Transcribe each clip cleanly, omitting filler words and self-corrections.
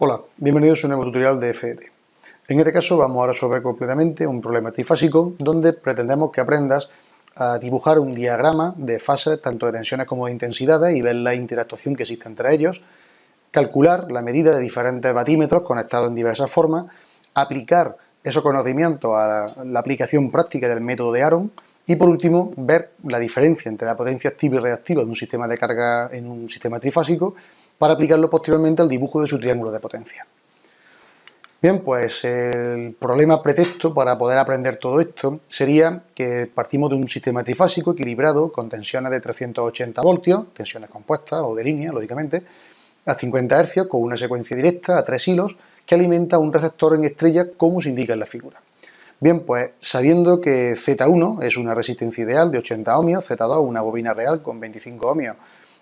Hola, bienvenidos a un nuevo tutorial de FET. En este caso vamos a resolver completamente un problema trifásico donde pretendemos que aprendas a dibujar un diagrama de fases tanto de tensiones como de intensidades y ver la interactuación que existe entre ellos, calcular la medida de diferentes batímetros conectados en diversas formas, aplicar esos conocimientos a la aplicación práctica del método de Aaron y por último ver la diferencia entre la potencia activa y reactiva de un sistema de carga en un sistema trifásico para aplicarlo posteriormente al dibujo de su triángulo de potencia. Bien, pues el problema pretexto para poder aprender todo esto sería que partimos de un sistema trifásico equilibrado con tensiones de 380 voltios, tensiones compuestas o de línea, lógicamente, a 50 Hz con una secuencia directa a 3 hilos que alimenta un receptor en estrella como se indica en la figura. Bien, pues sabiendo que Z1 es una resistencia ideal de 80 ohmios, Z2 una bobina real con 25 ohmios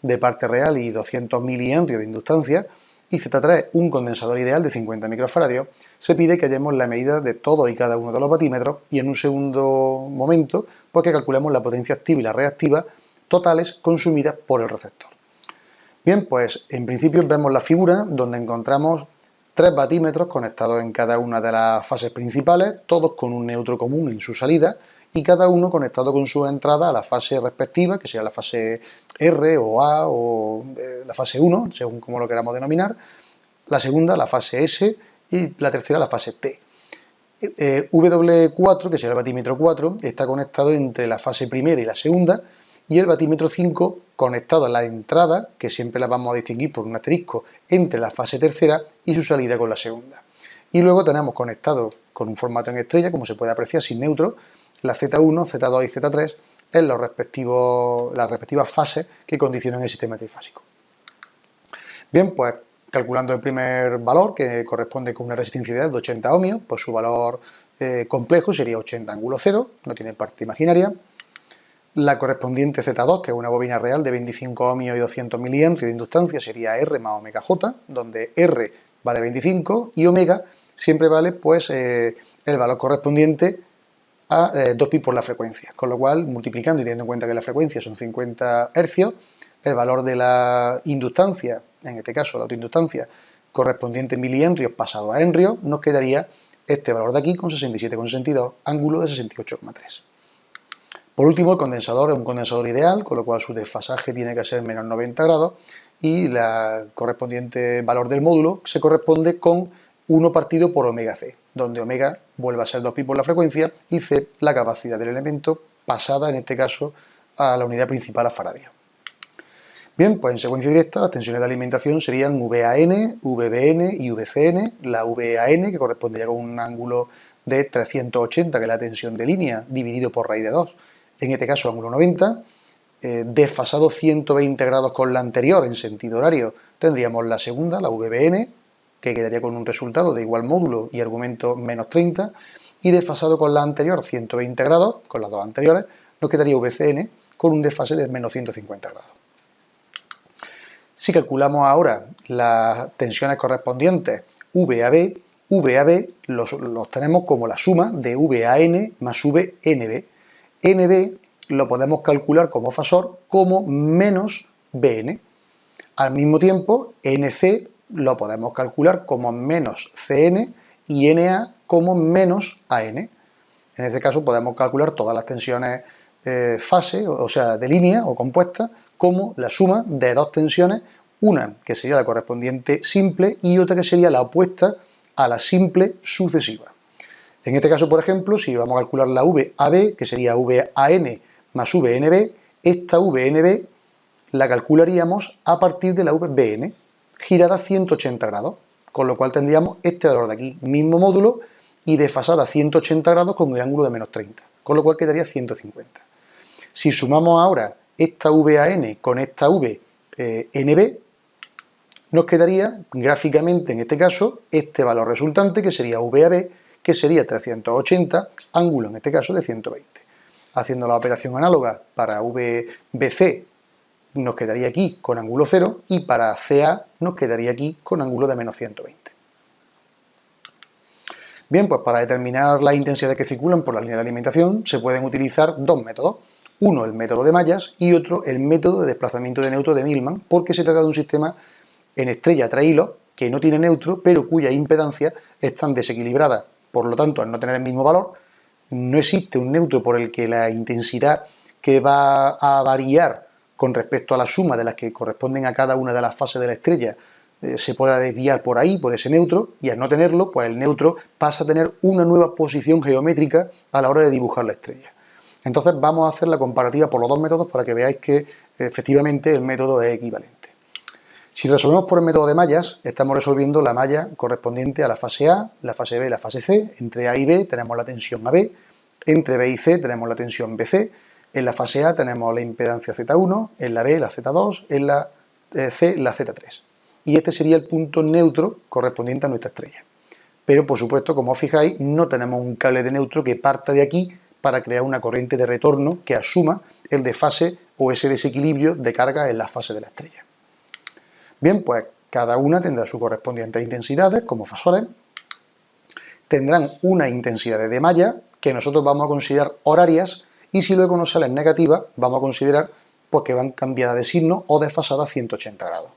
de parte real y 200 miliamperes de inductancia, y Z3 un condensador ideal de 50 microfaradios, se pide que hallemos la medida de todos y cada uno de los batímetros y en un segundo momento pues que calculemos la potencia activa y la reactiva totales consumidas por el receptor. Bien, pues en principio vemos la figura donde encontramos 3 batímetros conectados en cada una de las fases principales, todos con un neutro común en su salida y cada uno conectado con su entrada a la fase respectiva, que sea la fase R o A o la fase 1, según como lo queramos denominar, la segunda la fase S y la tercera la fase T. W4, que será el batímetro 4, está conectado entre la fase primera y la segunda, y el batímetro 5 conectado a la entrada, que siempre la vamos a distinguir por un asterisco, entre la fase tercera y su salida con la segunda. Y luego tenemos conectado con un formato en estrella, como se puede apreciar sin neutro, la Z1, Z2 y Z3 en las respectivas fases que condicionan el sistema trifásico. Bien, pues calculando el primer valor, que corresponde con una resistencia ideal de 80 ohmios, pues su valor complejo sería 80 ángulo 0, no tiene parte imaginaria. La correspondiente Z2, que es una bobina real de 25 ohmios y 200 miliamperes de inductancia, sería R más omega J, donde R vale 25 y omega siempre vale pues el valor correspondiente a 2pi por la frecuencia, con lo cual multiplicando y teniendo en cuenta que la frecuencia son 50 Hz, el valor de la inductancia, en este caso la autoinductancia correspondiente en miliamperes pasado a henrios, nos quedaría este valor de aquí con 67,62, ángulo de 68,3. Por último, el condensador es un condensador ideal, con lo cual su desfasaje tiene que ser menos 90 grados y el correspondiente valor del módulo se corresponde con 1 partido por omega C, donde omega vuelve a ser 2pi por la frecuencia y C la capacidad del elemento pasada, en este caso, a la unidad principal a faradio. Bien, pues en secuencia directa las tensiones de alimentación serían VAN, VBN y VCN. La VAN, que correspondería con un ángulo de 380, que es la tensión de línea, dividido por raíz de 2, en este caso ángulo 90, desfasado 120 grados con la anterior en sentido horario, tendríamos la segunda, la VBN, que quedaría con un resultado de igual módulo y argumento menos 30, y desfasado con la anterior 120 grados, con las dos anteriores, nos quedaría VCN con un desfase de menos 150 grados. Si calculamos ahora las tensiones correspondientes VAB, VAB los tenemos como la suma de VAN más VNB. NB lo podemos calcular como fasor como menos BN. Al mismo tiempo, NC lo podemos calcular como menos CN y NA como menos AN. En este caso podemos calcular todas las tensiones fase, o sea, de línea o compuesta, como la suma de dos tensiones, una que sería la correspondiente simple y otra que sería la opuesta a la simple sucesiva. En este caso, por ejemplo, si vamos a calcular la VAB, que sería VAN más VNB, esta VNB la calcularíamos a partir de la VBN, girada a 180 grados, con lo cual tendríamos este valor de aquí, mismo módulo, y desfasada a 180 grados con el ángulo de menos 30, con lo cual quedaría 150. Si sumamos ahora esta VAN con esta VNB, nos quedaría gráficamente, en este caso, este valor resultante, que sería VAB, que sería 380, ángulo en este caso de 120. Haciendo la operación análoga para VBC nos quedaría aquí con ángulo 0 y para CA nos quedaría aquí con ángulo de menos 120. Bien, pues para determinar las intensidades que circulan por la línea de alimentación se pueden utilizar dos métodos. Uno, el método de mallas y otro, el método de desplazamiento de neutro de Millman, porque se trata de un sistema en estrella a 3 hilos, que no tiene neutro, pero cuya impedancia están desequilibradas. Por lo tanto, al no tener el mismo valor, no existe un neutro por el que la intensidad que va a variar con respecto a la suma de las que corresponden a cada una de las fases de la estrella se pueda desviar por ahí, por ese neutro, y al no tenerlo, pues el neutro pasa a tener una nueva posición geométrica a la hora de dibujar la estrella. Entonces vamos a hacer la comparativa por los dos métodos para que veáis que efectivamente el método es equivalente. Si resolvemos por el método de mallas, estamos resolviendo la malla correspondiente a la fase A, la fase B y la fase C. Entre A y B tenemos la tensión AB, entre B y C tenemos la tensión BC, en la fase A tenemos la impedancia Z1, en la B la Z2, en la C la Z3. Y este sería el punto neutro correspondiente a nuestra estrella. Pero, por supuesto, como os fijáis, no tenemos un cable de neutro que parta de aquí para crear una corriente de retorno que asuma el desfase o ese desequilibrio de carga en la fase de la estrella. Bien, pues cada una tendrá sus correspondientes intensidades como fasores. Tendrán unas intensidades de malla que nosotros vamos a considerar horarias y si luego nos salen negativas, vamos a considerar pues, que van cambiadas de signo o desfasadas a 180 grados.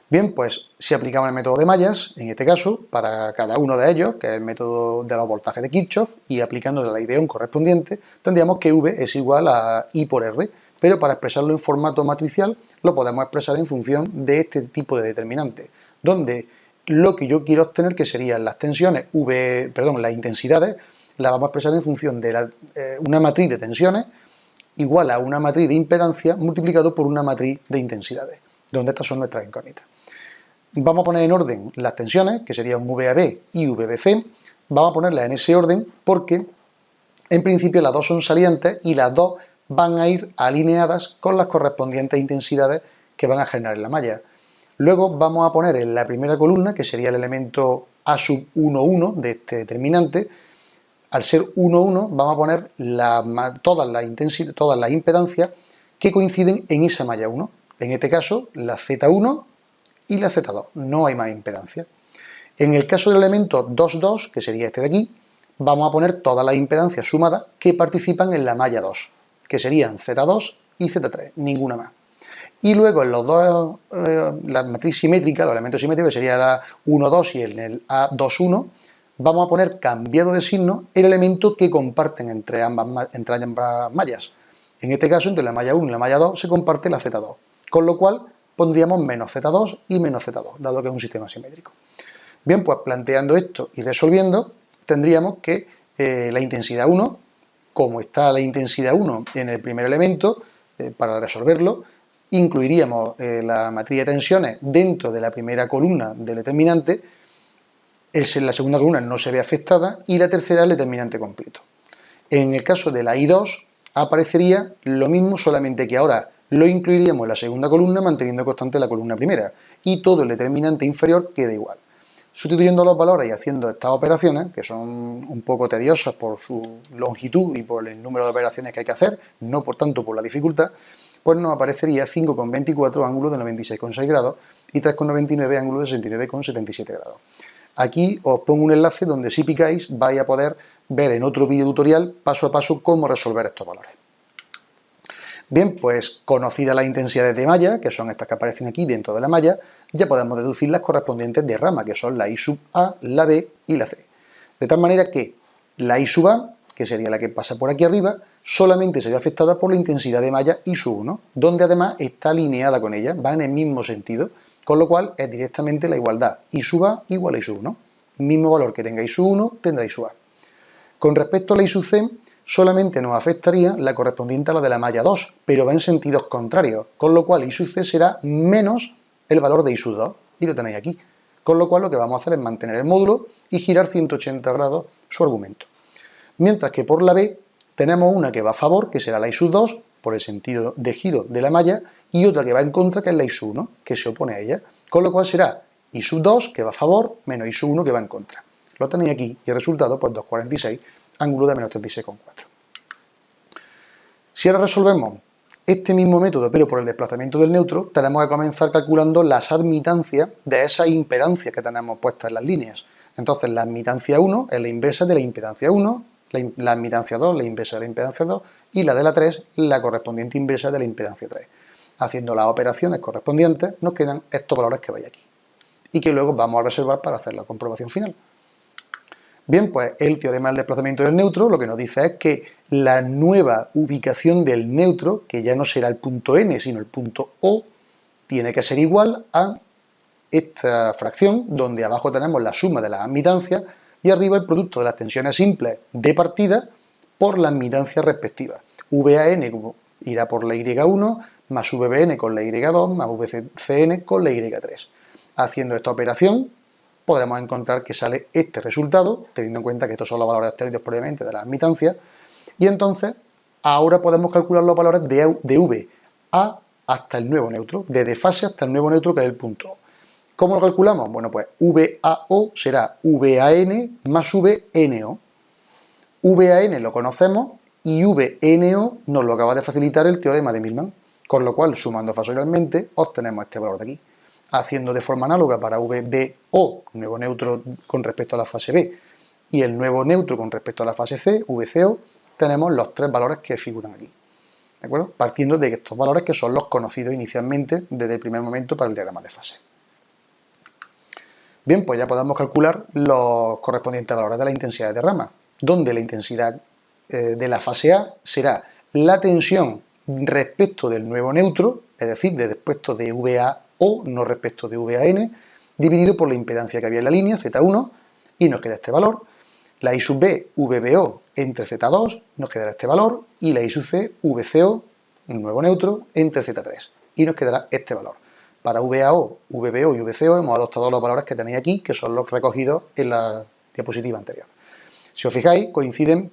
Bien, pues si aplicamos el método de mallas, en este caso, para cada uno de ellos, que es el método de los voltajes de Kirchhoff, y aplicando la ideón correspondiente, tendríamos que V es igual a I por R, pero para expresarlo en formato matricial, lo podemos expresar en función de este tipo de determinante, donde lo que yo quiero obtener, que serían las tensiones, las intensidades, las vamos a expresar en función de una matriz de tensiones igual a una matriz de impedancia multiplicado por una matriz de intensidades, donde estas son nuestras incógnitas. Vamos a poner en orden las tensiones, que serían VAB y VBC. Vamos a ponerlas en ese orden porque, en principio, las dos son salientes y las dos van a ir alineadas con las correspondientes intensidades que van a generar en la malla. Luego vamos a poner en la primera columna, que sería el elemento A sub 1,1 de este determinante. Al ser 1,1 vamos a poner todas las impedancias que coinciden en esa malla 1. En este caso, la Z1 y la Z2, no hay más impedancia. En el caso del elemento 2,2, que sería este de aquí, vamos a poner todas las impedancias sumadas que participan en la malla 2, que serían Z2 y Z3, ninguna más. Y luego en los dos, la matriz simétrica, los elementos simétricos, que sería la 1,2 y el A2,1, vamos a poner cambiado de signo el elemento que comparten entre ambas mallas. En este caso, entre la malla 1 y la malla 2 se comparte la Z2, con lo cual pondríamos menos Z2 y menos Z2, dado que es un sistema simétrico. Bien, pues planteando esto y resolviendo, tendríamos que la intensidad 1, como está la intensidad 1 en el primer elemento, para resolverlo, incluiríamos la matriz de tensiones dentro de la primera columna del determinante, la segunda columna no se ve afectada y la tercera el determinante completo. En el caso de la I2 aparecería lo mismo, solamente que ahora lo incluiríamos en la segunda columna manteniendo constante la columna primera y todo el determinante inferior queda igual. Sustituyendo los valores y haciendo estas operaciones, que son un poco tediosas por su longitud y por el número de operaciones que hay que hacer, no por tanto por la dificultad, pues nos aparecería 5,24 ángulo de 96,6 grados y 3,99 ángulo de 69,77 grados. Aquí os pongo un enlace donde si picáis vais a poder ver en otro vídeo tutorial paso a paso cómo resolver estos valores. Bien, pues conocidas las intensidades de malla, que son estas que aparecen aquí dentro de la malla, ya podemos deducir las correspondientes de rama, que son la I sub A, la B y la C. De tal manera que la I sub A, que sería la que pasa por aquí arriba, solamente se ve afectada por la intensidad de malla I sub 1, donde además está alineada con ella, va en el mismo sentido, con lo cual es directamente la igualdad I sub A igual a I sub 1. Mismo valor que tenga I sub 1, tendrá I sub A. Con respecto a la I sub C, solamente nos afectaría la correspondiente a la de la malla 2, pero va en sentidos contrarios, con lo cual I sub C será menos el valor de I sub 2, y lo tenéis aquí. Con lo cual lo que vamos a hacer es mantener el módulo y girar 180 grados su argumento. Mientras que por la B tenemos una que va a favor, que será la I sub 2, por el sentido de giro de la malla, y otra que va en contra, que es la I sub 1, que se opone a ella. Con lo cual será I sub 2, que va a favor, menos I sub 1, que va en contra. Lo tenéis aquí, y el resultado, pues 2,46, ángulo de menos 36,4. Si ahora resolvemos este mismo método, pero por el desplazamiento del neutro, tenemos que comenzar calculando las admitancias de esas impedancias que tenemos puestas en las líneas. Entonces, la admitancia 1 es la inversa de la impedancia 1, la admitancia 2 la inversa de la impedancia 2 y la de la 3 la correspondiente inversa de la impedancia 3. Haciendo las operaciones correspondientes nos quedan estos valores que veis aquí. y que luego vamos a reservar para hacer la comprobación final. Bien, pues el teorema del desplazamiento del neutro lo que nos dice es que la nueva ubicación del neutro, que ya no será el punto N, sino el punto O, tiene que ser igual a esta fracción, donde abajo tenemos la suma de las admitancias y arriba el producto de las tensiones simples de partida por las admitancias respectivas. VAN irá por la Y1 más VBN con la Y2 más VCN con la Y3. Haciendo esta operación podremos encontrar que sale este resultado, teniendo en cuenta que estos son los valores obtenidos previamente de las admitancias, y entonces ahora podemos calcular los valores de VA hasta el nuevo neutro, desde fase hasta el nuevo neutro que es el punto O. ¿Cómo lo calculamos? Bueno, pues VAO será VAN más VNO. VAN lo conocemos y VNO nos lo acaba de facilitar el teorema de Millman, con lo cual, sumando factorialmente, obtenemos este valor de aquí. Haciendo de forma análoga para VBO, nuevo neutro con respecto a la fase B, y el nuevo neutro con respecto a la fase C, VCO, tenemos los tres valores que figuran aquí. ¿De acuerdo? Partiendo de estos valores que son los conocidos inicialmente desde el primer momento para el diagrama de fase. Bien, pues ya podemos calcular los correspondientes valores de la intensidad de rama, donde la intensidad de la fase A será la tensión respecto del nuevo neutro, es decir, respecto de VAO, no respecto de VAN, dividido por la impedancia que había en la línea, Z1, y nos queda este valor. La I sub B, VBO, entre Z2, nos quedará este valor, y la I sub C, VCO, un nuevo neutro, entre Z3, y nos quedará este valor. Para VAO, VBO y VCO hemos adoptado los valores que tenéis aquí, que son los recogidos en la diapositiva anterior. Si os fijáis, coinciden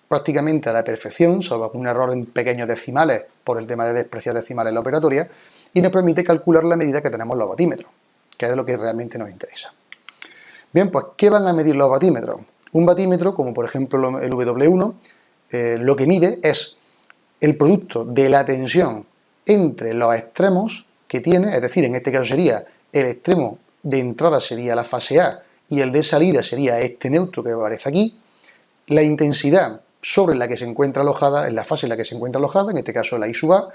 prácticamente a la perfección, salvo un error en pequeños decimales por el tema de despreciar decimales en la operatoria, y nos permite calcular la medida que tenemos en los batímetros, que es de lo que realmente nos interesa. Bien, pues, ¿qué van a medir los batímetros? Un batímetro, como por ejemplo el W1, lo que mide es el producto de la tensión entre los extremos que tiene, es decir, en este caso sería el extremo de entrada sería la fase A y el de salida sería este neutro que aparece aquí, la intensidad sobre la que se encuentra alojada, en la fase en la que se encuentra alojada, en este caso la I sub A,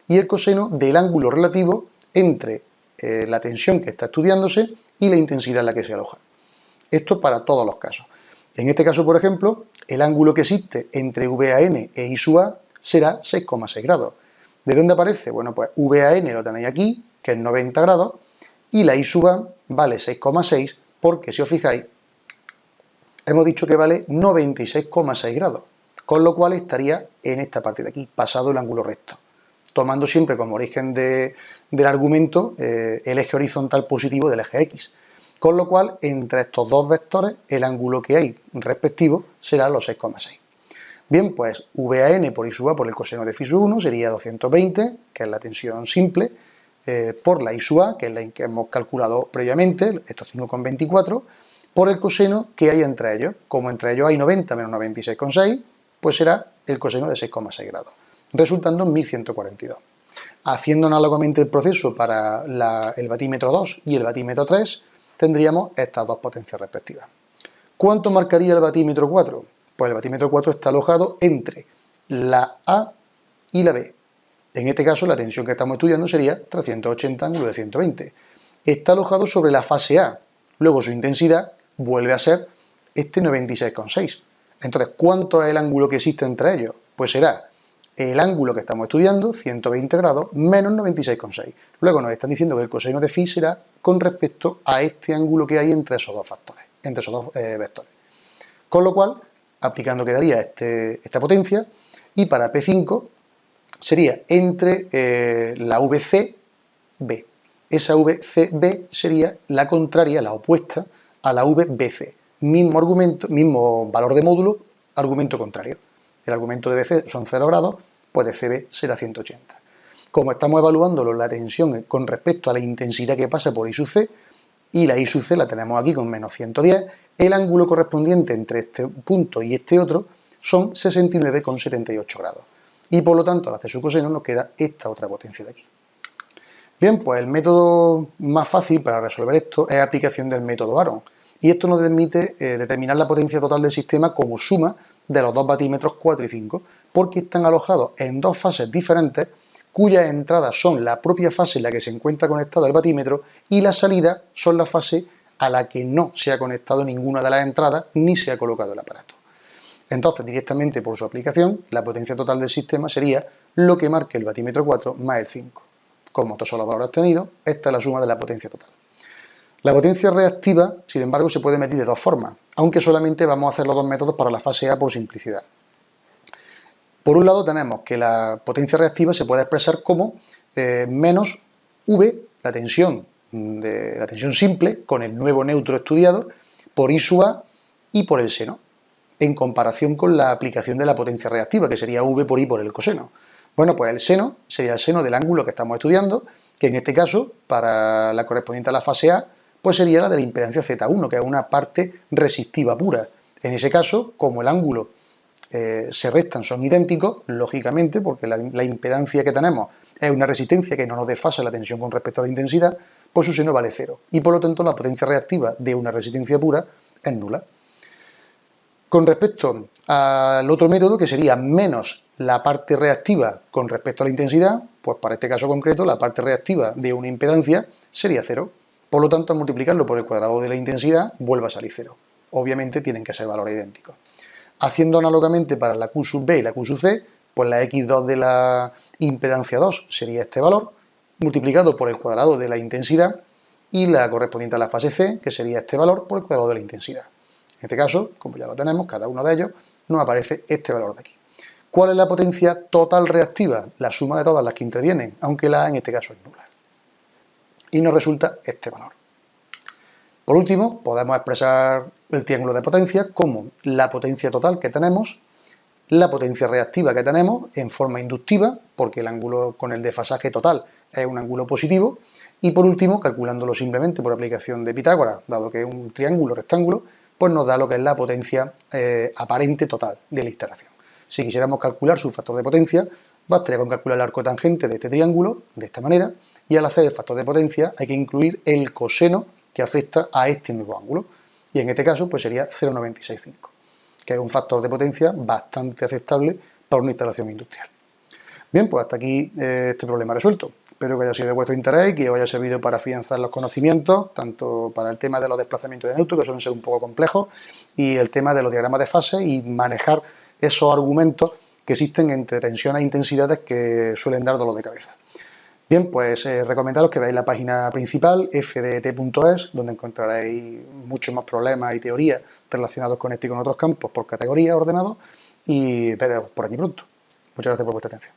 y el coseno del ángulo relativo entre la tensión que está estudiándose y la intensidad en la que se aloja. Esto para todos los casos. En este caso, por ejemplo, el ángulo que existe entre VAN e I sub A será 6,6 grados. ¿De dónde aparece? Bueno, pues VAN lo tenéis aquí, que es 90 grados, y la I sub A vale 6,6 porque, si os fijáis, hemos dicho que vale 96,6 grados, con lo cual estaría en esta parte de aquí, pasado el ángulo recto, tomando siempre como origen del argumento el eje horizontal positivo del eje X. Con lo cual, entre estos dos vectores, el ángulo que hay respectivo será los 6,6. Bien, pues VAN por I sub A por el coseno de phi sub 1 sería 220, que es la tensión simple, por la I sub A, que es la que hemos calculado previamente, estos 5,24, por el coseno que hay entre ellos. Como entre ellos hay 90 menos 96,6, pues será el coseno de 6,6 grados, resultando en 1142. Haciendo análogamente el proceso para el batímetro 2 y el batímetro 3, tendríamos estas dos potencias respectivas. ¿Cuánto marcaría el batímetro 4? Pues el batímetro 4 está alojado entre la A y la B. En este caso, la tensión que estamos estudiando sería 380 ángulo de 120. Está alojado sobre la fase A. Luego su intensidad vuelve a ser este 96,6. Entonces, ¿cuánto es el ángulo que existe entre ellos? Pues será el ángulo que estamos estudiando, 120 grados, menos 96,6. Luego nos están diciendo que el coseno de phi será con respecto a este ángulo que hay entre esos dos factores, entre esos dos vectores. Con lo cual, aplicando quedaría esta potencia, y para P5 sería entre la VCB. Esa VCB sería la contraria, la opuesta a la VBC. Mismo argumento, mismo valor de módulo, argumento contrario. El argumento de BC son 0 grados, pues de CB será 180. Como estamos evaluando la tensión con respecto a la intensidad que pasa por I sub C, y la I sub C la tenemos aquí con menos 110, el ángulo correspondiente entre este punto y este otro son 69,78 grados. Y por lo tanto, al hacer su coseno nos queda esta otra potencia de aquí. Bien, pues el método más fácil para resolver esto es la aplicación del método Aron. Y esto nos permite determinar la potencia total del sistema como suma de los dos batímetros 4 y 5, porque están alojados en dos fases diferentes cuyas entradas son la propia fase en la que se encuentra conectado el batímetro y las salidas son la fase a la que no se ha conectado ninguna de las entradas ni se ha colocado el aparato. Entonces, directamente por su aplicación, la potencia total del sistema sería lo que marque el batímetro 4 más el 5. Como estos son los valores obtenidos, esta es la suma de la potencia total. La potencia reactiva, sin embargo, se puede medir de dos formas, aunque solamente vamos a hacer los dos métodos para la fase A por simplicidad. Por un lado tenemos que la potencia reactiva se puede expresar como menos V, la tensión simple, con el nuevo neutro estudiado, por I sub A y por el seno, en comparación con la aplicación de la potencia reactiva, que sería V por I por el coseno. Bueno, pues el seno sería el seno del ángulo que estamos estudiando, que en este caso, para la correspondiente a la fase A, pues sería la de la impedancia Z1, que es una parte resistiva pura. En ese caso, como el ángulo se restan, son idénticos, lógicamente, porque la impedancia que tenemos es una resistencia que no nos desfasa la tensión con respecto a la intensidad, pues su seno vale 0. Y por lo tanto la potencia reactiva de una resistencia pura es nula. Con respecto al otro método, que sería menos la parte reactiva con respecto a la intensidad, pues para este caso concreto la parte reactiva de una impedancia sería 0. Por lo tanto, al multiplicarlo por el cuadrado de la intensidad, vuelve a salir 0. Obviamente tienen que ser valores idénticos. Haciendo análogamente para la Q sub B y la Q sub C, pues la X2 de la impedancia 2 sería este valor, multiplicado por el cuadrado de la intensidad, y la correspondiente a la fase C, que sería este valor por el cuadrado de la intensidad. En este caso, como ya lo tenemos, cada uno de ellos, nos aparece este valor de aquí. ¿Cuál es la potencia total reactiva? La suma de todas las que intervienen, aunque la A en este caso es nula. Y nos resulta este valor. Por último, podemos expresar el triángulo de potencia como la potencia total que tenemos, la potencia reactiva que tenemos en forma inductiva, porque el ángulo con el desfasaje total es un ángulo positivo, y por último, calculándolo simplemente por aplicación de Pitágoras, dado que es un triángulo rectángulo, pues nos da lo que es la potencia aparente total de la instalación. Si quisiéramos calcular su factor de potencia, bastaría con calcular el arco tangente de este triángulo, de esta manera, y al hacer el factor de potencia hay que incluir el coseno que afecta a este nuevo ángulo, y en este caso pues sería 0,965, que es un factor de potencia bastante aceptable para una instalación industrial. Bien, pues hasta aquí este problema resuelto. Espero que haya sido de vuestro interés y que os haya servido para afianzar los conocimientos, tanto para el tema de los desplazamientos de neutro, que suelen ser un poco complejos, y el tema de los diagramas de fase y manejar esos argumentos que existen entre tensiones e intensidades que suelen dar dolor de cabeza. Bien, pues recomendaros que veáis la página principal, fdt.es, donde encontraréis muchos más problemas y teorías relacionados con este y con otros campos por categoría ordenados, y veros por aquí pronto. Muchas gracias por vuestra atención.